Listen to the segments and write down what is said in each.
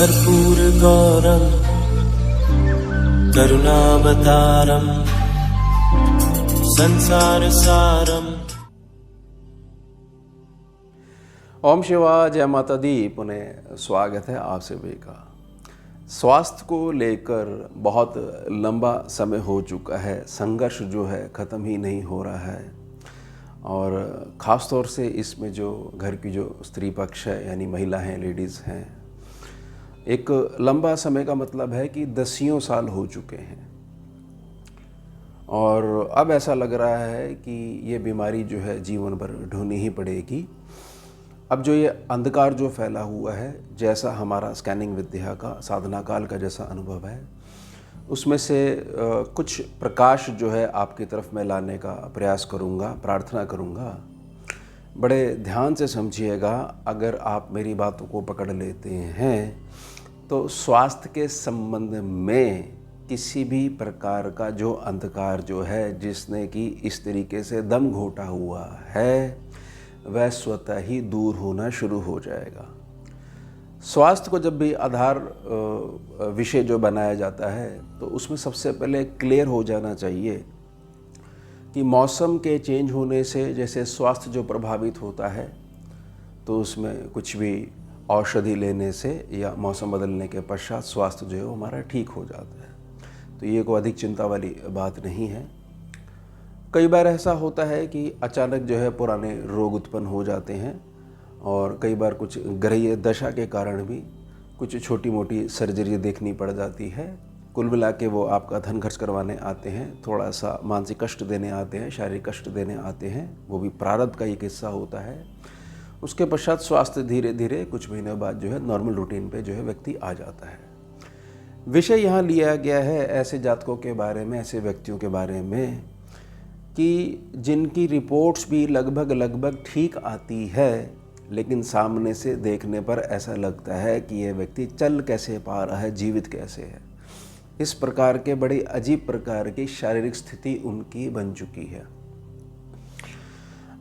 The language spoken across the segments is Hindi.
कर्पूरगौरं करुणावतारं संसारसारं। ओम शिवाय, जय माता दी। पुनः स्वागत है आप सभी का। स्वास्थ्य को लेकर बहुत लंबा समय हो चुका है, संघर्ष जो है ख़त्म ही नहीं हो रहा है। और ख़ास तौर से इसमें जो घर की जो स्त्री पक्ष है यानी महिला हैं, लेडीज़ हैं, एक लंबा समय का मतलब है कि दसियों साल हो चुके हैं और अब ऐसा लग रहा है कि ये बीमारी जो है जीवन भर ढूंढनी ही पड़ेगी। अब जो ये अंधकार जो फैला हुआ है, जैसा हमारा स्कैनिंग विद्या का साधना काल का जैसा अनुभव है, उसमें से कुछ प्रकाश जो है आपकी तरफ मैं लाने का प्रयास करूँगा, प्रार्थना करूँगा। बड़े ध्यान से समझिएगा। अगर आप मेरी बातों को पकड़ लेते हैं तो स्वास्थ्य के संबंध में किसी भी प्रकार का जो अंधकार जो है, जिसने कि इस तरीके से दम घोटा हुआ है, वह स्वतः ही दूर होना शुरू हो जाएगा। स्वास्थ्य को जब भी आधार विषय जो बनाया जाता है तो उसमें सबसे पहले क्लियर हो जाना चाहिए कि मौसम के चेंज होने से जैसे स्वास्थ्य जो प्रभावित होता है, तो उसमें कुछ भी औषधि लेने से या मौसम बदलने के पश्चात स्वास्थ्य जो है वो हमारा ठीक हो जाता है। तो ये कोई अधिक चिंता वाली बात नहीं है। कई बार ऐसा होता है कि अचानक जो है पुराने रोग उत्पन्न हो जाते हैं और कई बार कुछ ग्रहीय दशा के कारण भी कुछ छोटी मोटी सर्जरी देखनी पड़ जाती है। कुल मिला के वो आपका धन खर्च करवाने आते हैं, थोड़ा सा मानसिक कष्ट देने आते हैं, शारीरिक कष्ट देने आते हैं, वो भी प्रारब्ध का एक हिस्सा होता है। उसके पश्चात स्वास्थ्य धीरे धीरे कुछ महीनों बाद जो है नॉर्मल रूटीन पे जो है व्यक्ति आ जाता है। विषय यहाँ लिया गया है ऐसे जातकों के बारे में, ऐसे व्यक्तियों के बारे में कि जिनकी रिपोर्ट्स भी लगभग ठीक आती है, लेकिन सामने से देखने पर ऐसा लगता है कि ये व्यक्ति चल कैसे पा रहा है, जीवित कैसे है। इस प्रकार के बड़ी अजीब प्रकार की शारीरिक स्थिति उनकी बन चुकी है।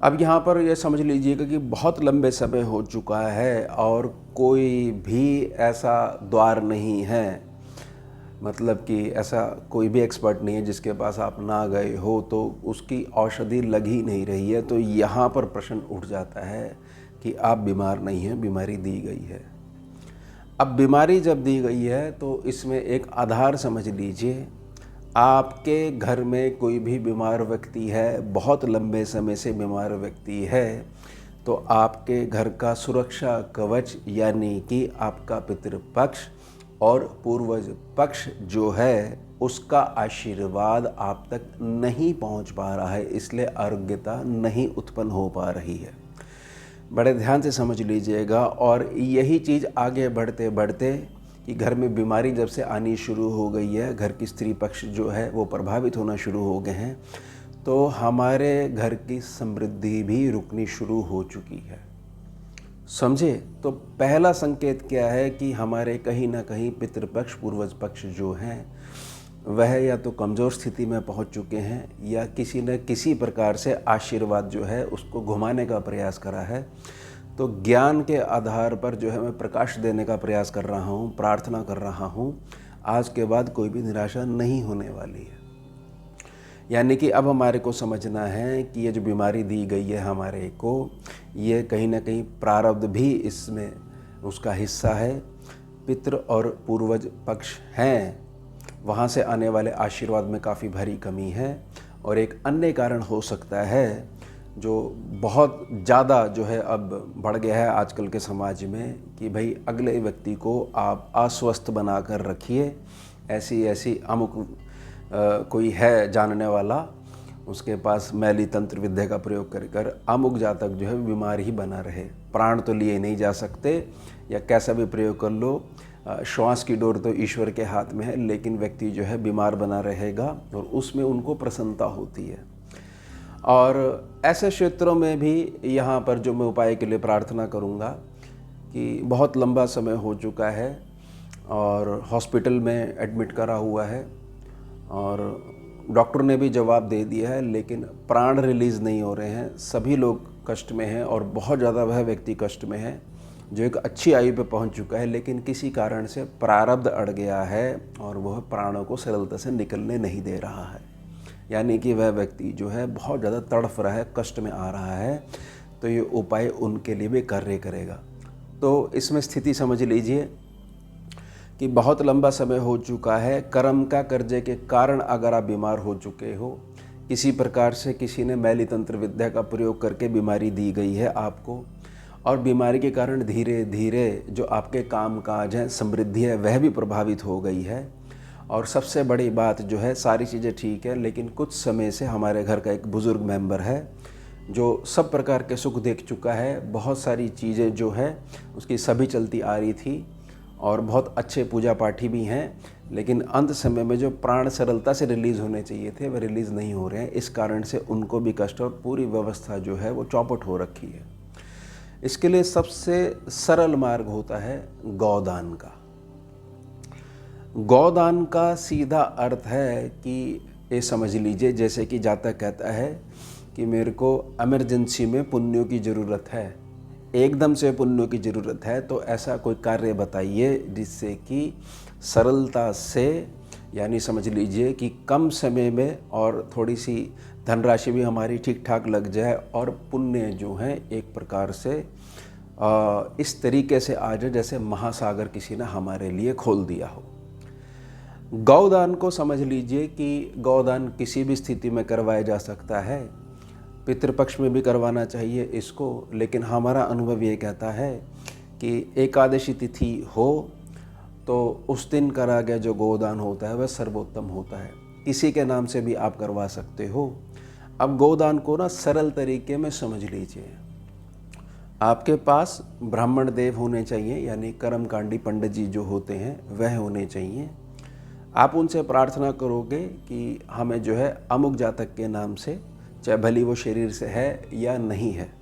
अब यहाँ पर यह समझ लीजिएगा कि बहुत लंबे समय हो चुका है और कोई भी ऐसा द्वार नहीं है, मतलब कि ऐसा कोई भी एक्सपर्ट नहीं है जिसके पास आप ना गए हो तो उसकी औषधि लग ही नहीं रही है। तो यहाँ पर प्रश्न उठ जाता है कि आप बीमार नहीं हैं, बीमारी दी गई है। अब बीमारी जब दी गई है तो इसमें एक आधार समझ लीजिए। आपके घर में कोई भी बीमार व्यक्ति है, बहुत लंबे समय से बीमार व्यक्ति है, तो आपके घर का सुरक्षा कवच यानी कि आपका पितृपक्ष और पूर्वज पक्ष जो है, उसका आशीर्वाद आप तक नहीं पहुंच पा रहा है, इसलिए आरोग्यता नहीं उत्पन्न हो पा रही है। बड़े ध्यान से समझ लीजिएगा। और यही चीज़ आगे बढ़ते बढ़ते कि घर में बीमारी जब से आनी शुरू हो गई है, घर की स्त्री पक्ष जो है वो प्रभावित होना शुरू हो गए हैं, तो हमारे घर की समृद्धि भी रुकनी शुरू हो चुकी है। समझे? तो पहला संकेत क्या है कि हमारे कहीं ना कहीं पितृपक्ष पूर्वज पक्ष जो हैं वह या तो कमज़ोर स्थिति में पहुंच चुके हैं या किसी न किसी प्रकार से आशीर्वाद जो है उसको घुमाने का प्रयास करा है। तो ज्ञान के आधार पर जो है मैं प्रकाश देने का प्रयास कर रहा हूँ, प्रार्थना कर रहा हूँ। आज के बाद कोई भी निराशा नहीं होने वाली है। यानी कि अब हमारे को समझना है कि ये जो बीमारी दी गई है हमारे को, ये कहीं ना कहीं प्रारब्ध भी इसमें उसका हिस्सा है। पितृ और पूर्वज पक्ष हैं, वहाँ से आने वाले आशीर्वाद में काफ़ी भारी कमी है। और एक अन्य कारण हो सकता है जो बहुत ज़्यादा जो है अब बढ़ गया है आजकल के समाज में, कि भाई अगले व्यक्ति को आप अस्वस्थ बना कर रखिए। ऐसी अमुक कोई है जानने वाला, उसके पास मैली तंत्र विद्या का प्रयोग कर अमुक जातक जो है बीमार ही बना रहे। प्राण तो लिए नहीं जा सकते, या कैसा भी प्रयोग कर लो, श्वास की डोर तो ईश्वर के हाथ में है, लेकिन व्यक्ति जो है बीमार बना रहेगा और उसमें उनको प्रसन्नता होती है। और ऐसे क्षेत्रों में भी यहाँ पर जो मैं उपाय के लिए प्रार्थना करूँगा कि बहुत लंबा समय हो चुका है और हॉस्पिटल में एडमिट करा हुआ है और डॉक्टर ने भी जवाब दे दिया है, लेकिन प्राण रिलीज़ नहीं हो रहे हैं। सभी लोग कष्ट में हैं और बहुत ज़्यादा वह व्यक्ति कष्ट में है जो एक अच्छी आयु पे पहुंच चुका है, लेकिन किसी कारण से प्रारब्ध अड़ गया है और वह प्राणों को सरलता से निकलने नहीं दे रहा है, यानी कि वह व्यक्ति जो है बहुत ज़्यादा तड़फ रहा है, कष्ट में आ रहा है, तो ये उपाय उनके लिए भी कार्य करेगा। तो इसमें स्थिति समझ लीजिए कि बहुत लंबा समय हो चुका है, कर्म का कर्जे के कारण अगर आप बीमार हो चुके हो, किसी प्रकार से किसी ने मैली तंत्र विद्या का प्रयोग करके बीमारी दी गई है आपको, और बीमारी के कारण धीरे धीरे जो आपके काम काज हैं, समृद्धि है, वह भी प्रभावित हो गई है। और सबसे बड़ी बात जो है, सारी चीज़ें ठीक है, लेकिन कुछ समय से हमारे घर का एक बुज़ुर्ग मेंबर है जो सब प्रकार के सुख देख चुका है, बहुत सारी चीज़ें जो है उसकी सभी चलती आ रही थी और बहुत अच्छे पूजा पाठी भी हैं, लेकिन अंत समय में जो प्राण सरलता से रिलीज़ होने चाहिए थे वह रिलीज़ नहीं हो रहे हैं। इस कारण से उनको भी कष्ट और पूरी व्यवस्था जो है वो चौपट हो रखी है। इसके लिए सबसे सरल मार्ग होता है गौदान का। गौदान का सीधा अर्थ है कि ये समझ लीजिए, जैसे कि जातक कहता है कि मेरे को इमरजेंसी में पुण्यों की ज़रूरत है, एकदम से पुण्यों की ज़रूरत है, तो ऐसा कोई कार्य बताइए जिससे कि सरलता से, यानी समझ लीजिए कि कम समय में और थोड़ी सी धनराशि भी हमारी ठीक ठाक लग जाए और पुण्य जो हैं एक प्रकार से इस तरीके से आ जाए जैसे महासागर किसी ने हमारे लिए खोल दिया हो। गौदान को समझ लीजिए कि गौदान किसी भी स्थिति में करवाया जा सकता है, पितृपक्ष में भी करवाना चाहिए इसको, लेकिन हमारा अनुभव ये कहता है कि एकादशी तिथि हो तो उस दिन करा गया जो गोदान होता है वह सर्वोत्तम होता है। किसी के नाम से भी आप करवा सकते हो। अब गोदान को ना सरल तरीके में समझ लीजिए, आपके पास ब्राह्मण देव होने चाहिए, यानी कर्मकांडी पंडित जी जो होते हैं वह होने चाहिए। आप उनसे प्रार्थना करोगे कि हमें जो है अमुक जातक के नाम से, चाहे भली वो शरीर से है या नहीं है,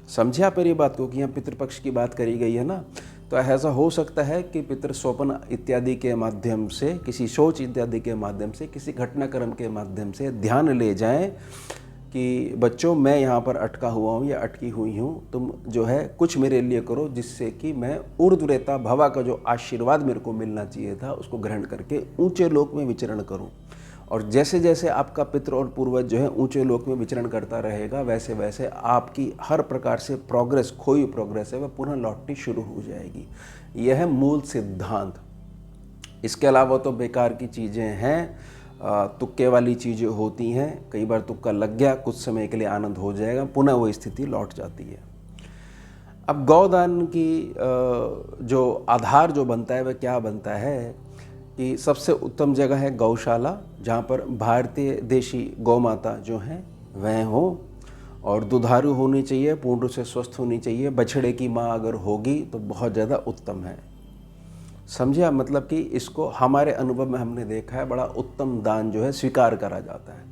समझे आप मेरी बात को कि यहाँ पितृपक्ष की बात करी गई है ना, तो ऐसा हो सकता है कि पितृ स्वप्न इत्यादि के माध्यम से, किसी सोच इत्यादि के माध्यम से, किसी घटनाक्रम के माध्यम से ध्यान ले जाएं कि बच्चों मैं यहाँ पर अटका हुआ हूँ या अटकी हुई हूँ, तुम जो है कुछ मेरे लिए करो जिससे कि मैं ऊर्ध्वरेता भवा का जो आशीर्वाद मेरे को मिलना चाहिए था उसको ग्रहण करके ऊंचे लोक में विचरण करूँ। और जैसे जैसे आपका पितृ और पूर्वज जो है ऊंचे लोक में विचरण करता रहेगा, वैसे वैसे आपकी हर प्रकार से प्रोग्रेस, खोई प्रोग्रेस है वह पुनः लौटनी शुरू हो जाएगी। यह है मूल सिद्धांत। इसके अलावा तो बेकार की चीज़ें हैं, तुक्के वाली चीज़ें होती हैं, कई बार तुक्का लग गया, कुछ समय के लिए आनंद हो जाएगा, पुनः वो स्थिति लौट जाती है। अब गौदान की जो आधार जो बनता है वह क्या बनता है कि सबसे उत्तम जगह है गौशाला, जहाँ पर भारतीय देशी गौ माता जो हैं वह हो, और दुधारू होनी चाहिए, पूर्ण रूप से स्वस्थ होनी चाहिए। बछड़े की माँ अगर होगी तो बहुत ज़्यादा उत्तम है, समझिए। मतलब कि इसको हमारे अनुभव में हमने देखा है, बड़ा उत्तम दान जो है स्वीकार करा जाता है।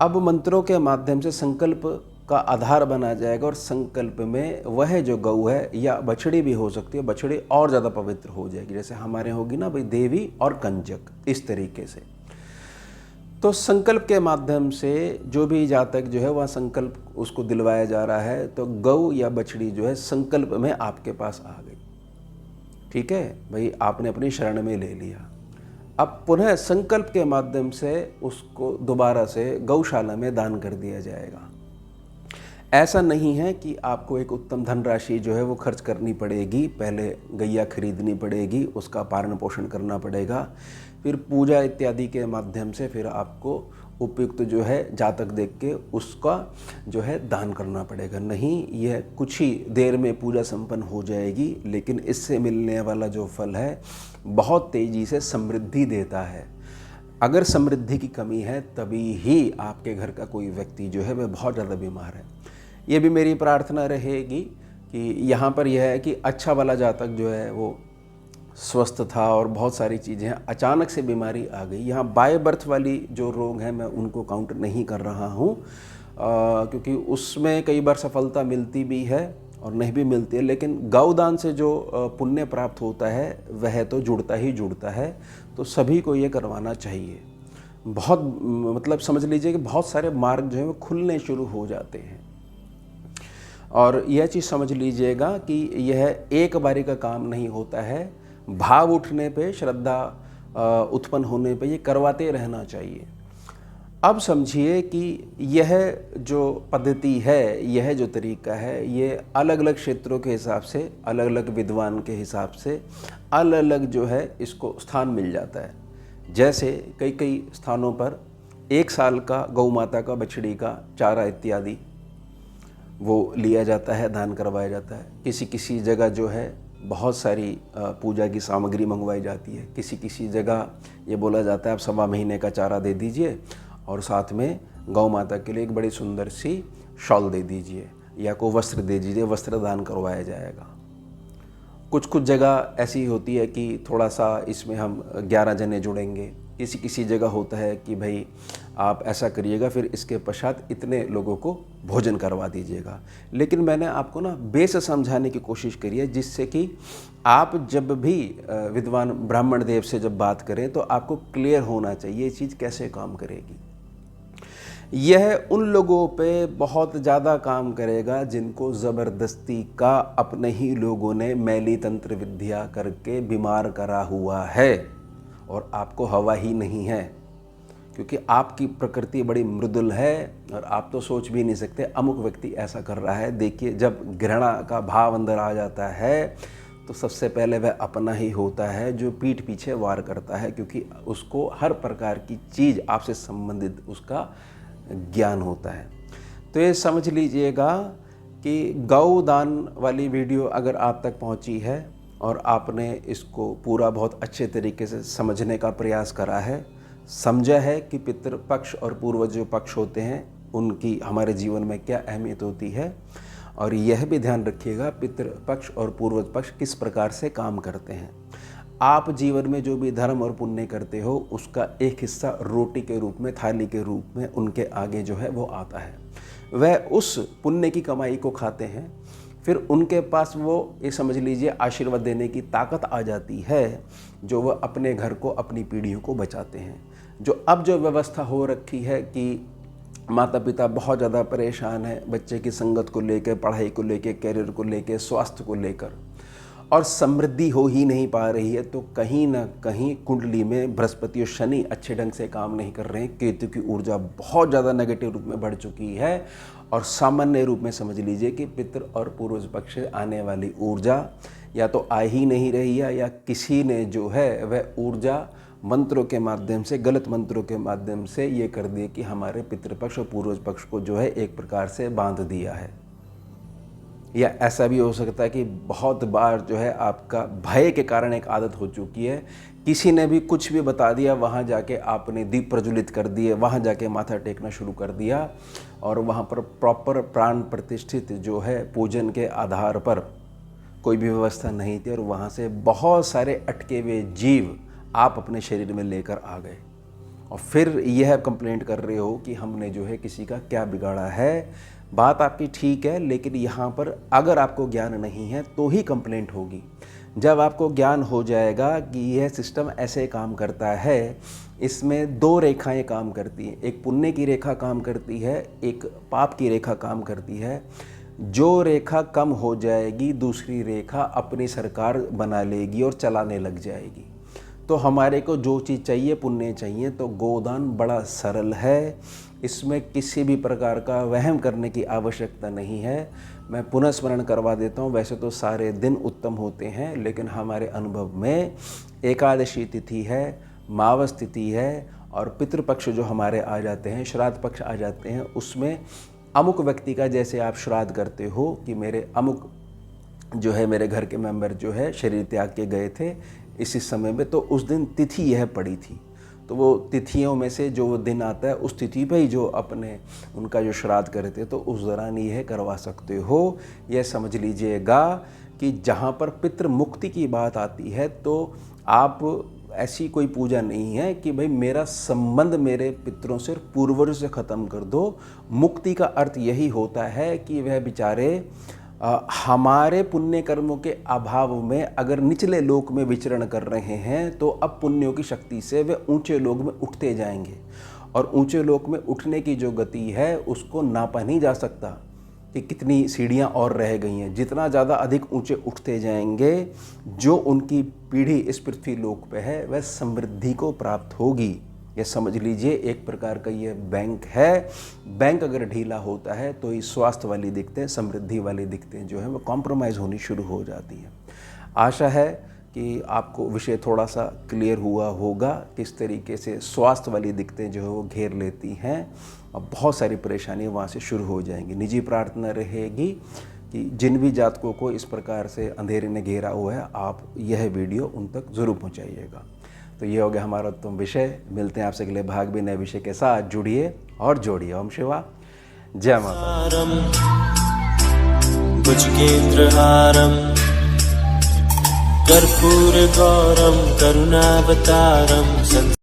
अब मंत्रों के माध्यम से संकल्प का आधार बना जाएगा, और संकल्प में वह जो गौ है या बछड़ी भी हो सकती है, बछड़ी और ज़्यादा पवित्र हो जाएगी, जैसे हमारे होगी ना भाई देवी और कंजक, इस तरीके से। तो संकल्प के माध्यम से जो भी जातक जो है वह संकल्प उसको दिलवाया जा रहा है, तो गौ या बछड़ी जो है संकल्प में आपके पास आ गई, ठीक है भाई, आपने अपनी शरण में ले लिया। अब पुनः संकल्प के माध्यम से उसको दोबारा से गौशाला में दान कर दिया जाएगा। ऐसा नहीं है कि आपको एक उत्तम धनराशि जो है वो खर्च करनी पड़ेगी, पहले गैया खरीदनी पड़ेगी, उसका पालन पोषण करना पड़ेगा, फिर पूजा इत्यादि के माध्यम से फिर आपको उपयुक्त जो है जातक देख के उसका जो है दान करना पड़ेगा। नहीं, यह कुछ ही देर में पूजा संपन्न हो जाएगी, लेकिन इससे मिलने वाला जो फल है बहुत तेज़ी से समृद्धि देता है। अगर समृद्धि की कमी है तभी ही आपके घर का कोई व्यक्ति जो है वह बहुत ज़्यादा बीमार है। ये भी मेरी प्रार्थना रहेगी कि यहाँ पर यह है कि अच्छा वाला जातक जो है वो स्वस्थ था और बहुत सारी चीज़ें हैं, अचानक से बीमारी आ गई। यहाँ बाय बर्थ वाली जो रोग हैं मैं उनको काउंट नहीं कर रहा हूँ, क्योंकि उसमें कई बार सफलता मिलती भी है और नहीं भी मिलती है, लेकिन गौदान से जो पुण्य प्राप्त होता है वह तो जुड़ता ही जुड़ता है, तो सभी को ये करवाना चाहिए। बहुत मतलब समझ लीजिए कि बहुत सारे मार्ग जो हैं वो खुलने शुरू हो जाते हैं। और यह चीज़ समझ लीजिएगा कि यह एक बारी का काम नहीं होता है। भाव उठने पे, श्रद्धा उत्पन्न होने पे ये करवाते रहना चाहिए। अब समझिए कि यह जो पद्धति है, यह जो तरीका है, ये अलग अलग क्षेत्रों के हिसाब से, अलग अलग विद्वान के हिसाब से अलग अलग जो है इसको स्थान मिल जाता है। जैसे कई कई स्थानों पर 1 साल का गौ माता का, बछड़ी का चारा इत्यादि वो लिया जाता है, दान करवाया जाता है। किसी किसी जगह जो है बहुत सारी पूजा की सामग्री मंगवाई जाती है। किसी किसी जगह ये बोला जाता है आप 1.25 महीने का चारा दे दीजिए और साथ में गौ माता के लिए एक बड़ी सुंदर सी शॉल दे दीजिए या कोई वस्त्र दे दीजिए, वस्त्र दान करवाया जाएगा। कुछ कुछ जगह ऐसी होती है कि थोड़ा सा इसमें हम 11 जने जुड़ेंगे। किसी किसी जगह होता है कि भाई आप ऐसा करिएगा, फिर इसके पश्चात इतने लोगों को भोजन करवा दीजिएगा। लेकिन मैंने आपको ना बेस समझाने की कोशिश करी है, जिससे कि आप जब भी विद्वान ब्राह्मण देव से जब बात करें तो आपको क्लियर होना चाहिए ये चीज़ कैसे काम करेगी। यह उन लोगों पे बहुत ज़्यादा काम करेगा जिनको ज़बरदस्ती का अपने ही लोगों ने मैली तंत्र विद्या करके बीमार करा हुआ है और आपको हवा ही नहीं है, क्योंकि आपकी प्रकृति बड़ी मृदुल है और आप तो सोच भी नहीं सकते अमुक व्यक्ति ऐसा कर रहा है। देखिए, जब घृणा का भाव अंदर आ जाता है तो सबसे पहले वह अपना ही होता है जो पीठ पीछे वार करता है, क्योंकि उसको हर प्रकार की चीज़ आपसे संबंधित उसका ज्ञान होता है। तो ये समझ लीजिएगा कि गौ दान वाली वीडियो अगर आप तक पहुंची है और आपने इसको पूरा बहुत अच्छे तरीके से समझने का प्रयास करा है, समझा है कि पितृपक्ष और पूर्वज जो पक्ष होते हैं उनकी हमारे जीवन में क्या अहमियत होती है, और यह भी ध्यान रखिएगा पितृपक्ष और पूर्वज पक्ष किस प्रकार से काम करते हैं। आप जीवन में जो भी धर्म और पुण्य करते हो उसका एक हिस्सा रोटी के रूप में, थाली के रूप में उनके आगे जो है वो आता है। वह उस पुण्य की कमाई को खाते हैं, फिर उनके पास वो ये समझ लीजिए आशीर्वाद देने की ताकत आ जाती है जो वह अपने घर को, अपनी पीढ़ियों को बचाते हैं। जो अब जो व्यवस्था हो रखी है कि माता पिता बहुत ज़्यादा परेशान है बच्चे की संगत को लेकर, पढ़ाई को लेकर, कैरियर को लेकर, स्वास्थ्य को लेकर, और समृद्धि हो ही नहीं पा रही है, तो कहीं ना कहीं कुंडली में बृहस्पति और शनि अच्छे ढंग से काम नहीं कर रहे हैं। केतु की ऊर्जा बहुत ज़्यादा नेगेटिव रूप में बढ़ चुकी है और सामान्य रूप में समझ लीजिए कि पितृ और पूर्वज पक्ष से आने वाली ऊर्जा या तो आ ही नहीं रही है या किसी ने जो है वह ऊर्जा मंत्रों के माध्यम से, गलत मंत्रों के माध्यम से ये कर दिए कि हमारे पितृपक्ष और पूर्वज पक्ष को जो है एक प्रकार से बांध दिया है। या ऐसा भी हो सकता है कि बहुत बार जो है आपका भय के कारण एक आदत हो चुकी है, किसी ने भी कुछ भी बता दिया, वहाँ जाके आपने दीप प्रज्वलित कर दिए, वहाँ जाके माथा टेकना शुरू कर दिया और वहाँ पर प्रॉपर प्राण प्रतिष्ठित जो है पूजन के आधार पर कोई भी व्यवस्था नहीं थी और वहाँ से बहुत सारे अटके हुए जीव आप अपने शरीर में लेकर आ गए और फिर यह कंप्लेंट कर रहे हो कि हमने जो है किसी का क्या बिगाड़ा है। बात आपकी ठीक है, लेकिन यहाँ पर अगर आपको ज्ञान नहीं है तो ही कंप्लेंट होगी। जब आपको ज्ञान हो जाएगा कि यह सिस्टम ऐसे काम करता है, इसमें 2 रेखाएं काम करती हैं, एक पुण्य की रेखा काम करती है, एक पाप की रेखा काम करती है। जो रेखा कम हो जाएगी दूसरी रेखा अपनी सरकार बना लेगी और चलाने लग जाएगी। तो हमारे को जो चीज़ चाहिए, पुण्य चाहिए, तो गोदान बड़ा सरल है, इसमें किसी भी प्रकार का वहम करने की आवश्यकता नहीं है। मैं पुनः स्मरण करवा देता हूँ, वैसे तो सारे दिन उत्तम होते हैं, लेकिन हमारे अनुभव में एकादशी तिथि है, मावस तिथि है और पितृपक्ष जो हमारे आ जाते हैं, श्राद्ध पक्ष आ जाते हैं, उसमें अमुक व्यक्ति का जैसे आप श्राद्ध करते हो कि मेरे अमुक जो है मेरे घर के मेंबर जो है शरीर त्याग के गए थे इसी समय में, तो उस दिन तिथि यह पड़ी थी, तो वो तिथियों में से जो दिन आता है उस तिथि पे ही जो अपने उनका जो श्राद्ध करते तो उस दौरान यह करवा सकते हो। यह समझ लीजिएगा कि जहाँ पर पितृ मुक्ति की बात आती है तो आप ऐसी कोई पूजा नहीं है कि भाई मेरा संबंध मेरे पितरों से, पूर्वजों से ख़त्म कर दो। मुक्ति का अर्थ यही होता है कि वह बेचारे हमारे पुण्य कर्मों के अभाव में अगर निचले लोक में विचरण कर रहे हैं तो अब पुण्यों की शक्ति से वे ऊंचे लोक में उठते जाएंगे और ऊंचे लोक में उठने की जो गति है उसको नापा नहीं जा सकता। कि कितनी सीढ़ियाँ और रह गई हैं। जितना ज़्यादा अधिक ऊंचे उठते जाएंगे, जो उनकी पीढ़ी इस पृथ्वी लोक पे है वह समृद्धि को प्राप्त होगी। ये समझ लीजिए एक प्रकार का ये बैंक है। बैंक अगर ढीला होता है तो ये स्वास्थ्य वाली दिक्कतें, समृद्धि वाली दिक्कतें जो है वो कॉम्प्रोमाइज़ होनी शुरू हो जाती हैं। आशा है कि आपको विषय थोड़ा सा क्लियर हुआ होगा, किस तरीके से स्वास्थ्य वाली दिक्कतें जो है वो घेर लेती हैं और बहुत सारी परेशानियाँ वहाँ से शुरू हो जाएंगी। निजी प्रार्थना रहेगी कि जिन भी जातकों को इस प्रकार से अंधेरे ने घेरा हुआ है, आप यह वीडियो उन तक ज़रूर पहुँचाइएगा। तो ये हो गया हमारा उत्तम विषय। मिलते हैं आपसे अगले भाग में नए विषय के साथ। जुड़िए और जोड़िए। ओम शिवा, जय माता। भुजगेन्द्रहारम् कर्पूरगौरं करुणावतारं